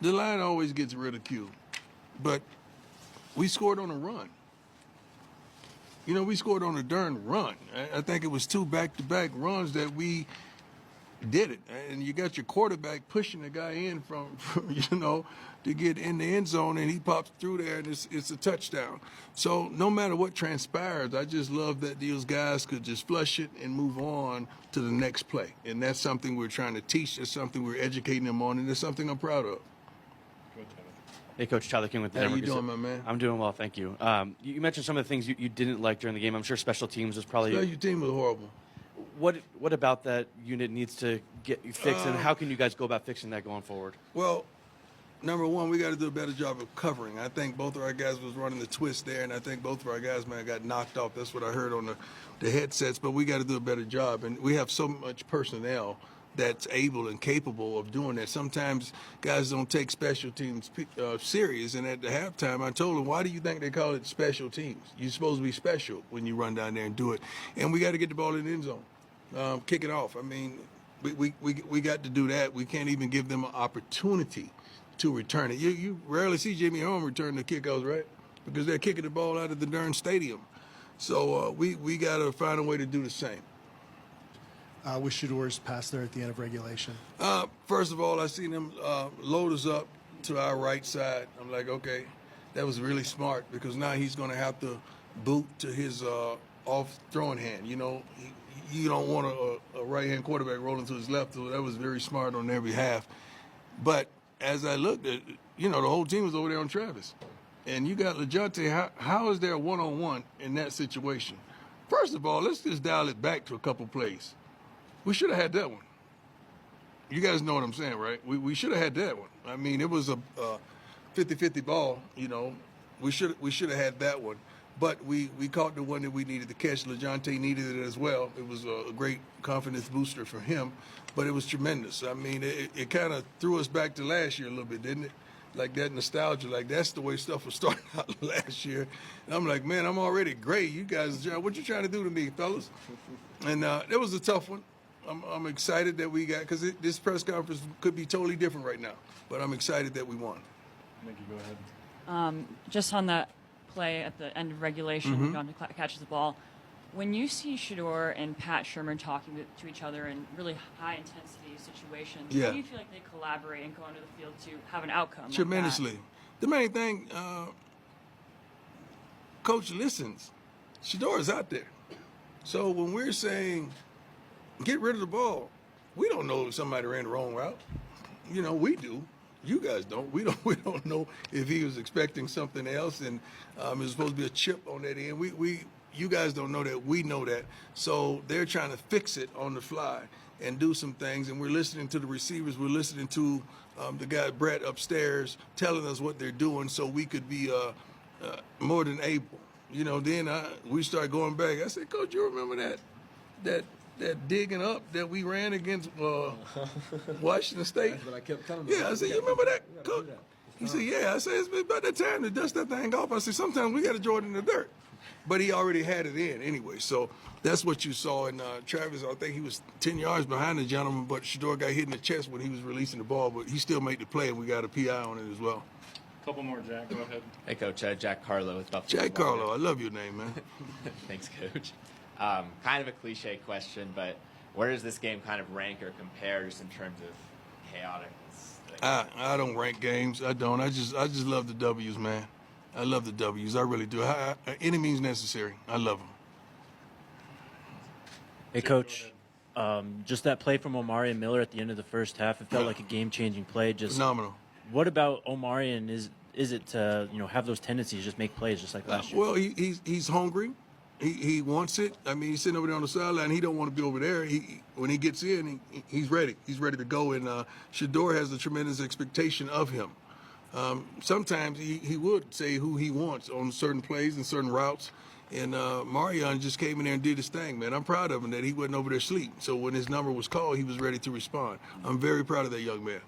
The line always gets ridiculed, but we scored on a run. You know, we scored on a darn run. I think it was 2 back-to-back runs that we did it. And you got your quarterback pushing the guy in from to get in the end zone, and he pops through there, and it's a touchdown. So no matter what transpires, I just love that these guys could just flush it and move on to the next play. And that's something we're trying to teach. That's something we're educating them on, and it's something I'm proud of. Hey, Coach, Tyler King with the How you doing, my man? I'm doing well, thank you. You mentioned some of the things you didn't like during the game. I'm sure special teams was probably... Special team was horrible. What about that unit needs to get fixed, and how can you guys go about fixing that going forward? Well, number one, we got to do a better job of covering. I think both of our guys was running the twist there, and I think both of our guys, man, got knocked off. That's what I heard on the headsets, but we got to do a better job. And we have so much personnel that's able and capable of doing that. Sometimes guys don't take special teams serious, and at the halftime, I told them, why do you think they call it special teams? You're supposed to be special when you run down there and do it. And we got to get the ball in the end zone, kick it off. I mean, we got to do that. We can't even give them an opportunity to return it. You rarely see Jimmy Holmes return the kickoffs, right? Because they're kicking the ball out of the darn stadium. So we got to find a way to do the same. With Shador's pass there at the end of regulation? First of all, I seen him load us up to our right side. I'm like, okay, that was really smart, because now he's going to have to boot to his off throwing hand. You know, you don't want a right-hand quarterback rolling to his left, so that was very smart on their behalf. But as I looked at, the whole team was over there on Travis. And you got LeJounte. How is there a one-on-one in that situation? First of all, let's just dial it back to a couple plays. We should have had that one. You guys know what I'm saying, right? We should have had that one. I mean, it was a 50-50 ball, We should have had that one. But we caught the one that we needed to catch. LeJounte needed it as well. It was a great confidence booster for him, but it was tremendous. I mean, it kind of threw us back to last year a little bit, didn't it? Like that nostalgia, like that's the way stuff was starting out last year. And I'm like, man, I'm already great. You guys, what you trying to do to me, fellas? And it was a tough one. I'm excited that we got, because this press conference could be totally different right now, but I'm excited that we won. Thank you. Go ahead. Just on that play at the end of regulation, John catches the ball. When you see Shador and Pat Shermer talking to each other in really high-intensity situations, how do you feel like they collaborate and go onto the field to have an outcome? Tremendously. Like the main thing, Coach listens. Shador is out there. So when we're saying, get rid of the ball, we don't know if somebody ran the wrong route. We do. You guys don't. We don't know if he was expecting something else, and it was supposed to be a chip on that end. You guys don't know that. We know that. So they're trying to fix it on the fly and do some things, and we're listening to the receivers. We're listening to the guy Brett upstairs telling us what they're doing, so we could be more than able. Then we start going back. I said, Coach, you remember that digging up that we ran against Washington State? That's what I kept telling him. Yeah, I said, you remember that, Coach? He said, yeah. I said, it's about that time to dust that thing off. I said, sometimes we got to draw it in the dirt. But he already had it in anyway. So that's what you saw. And Travis, I think he was 10 yards behind the gentleman, but Shador got hit in the chest when he was releasing the ball. But he still made the play, and we got a PI on it as well. Couple more, Jack. Go ahead. Hey, Coach. Jack Carlo with Buffalo. Jack Carlo, I love your name, man. Thanks, Coach. Kind of a cliche question, but where does this game kind of rank or compare just in terms of chaotic? I don't rank games. I don't. I just love the W's, man. I love the W's. I really do. Any means necessary. I love them. Hey, Coach. Just that play from Omari and Miller at the end of the first half, it felt like a game-changing play. Just phenomenal. What about Omari, and is it to have those tendencies, just make plays just like last year? Well, he's hungry. He wants it. I mean, he's sitting over there on the sideline. He don't want to be over there. When he gets in, he's ready. He's ready to go. And Shador has a tremendous expectation of him. Sometimes he would say who he wants on certain plays and certain routes. And Marion just came in there and did his thing, man. I'm proud of him that he wasn't over there asleep. So when his number was called, he was ready to respond. I'm very proud of that young man.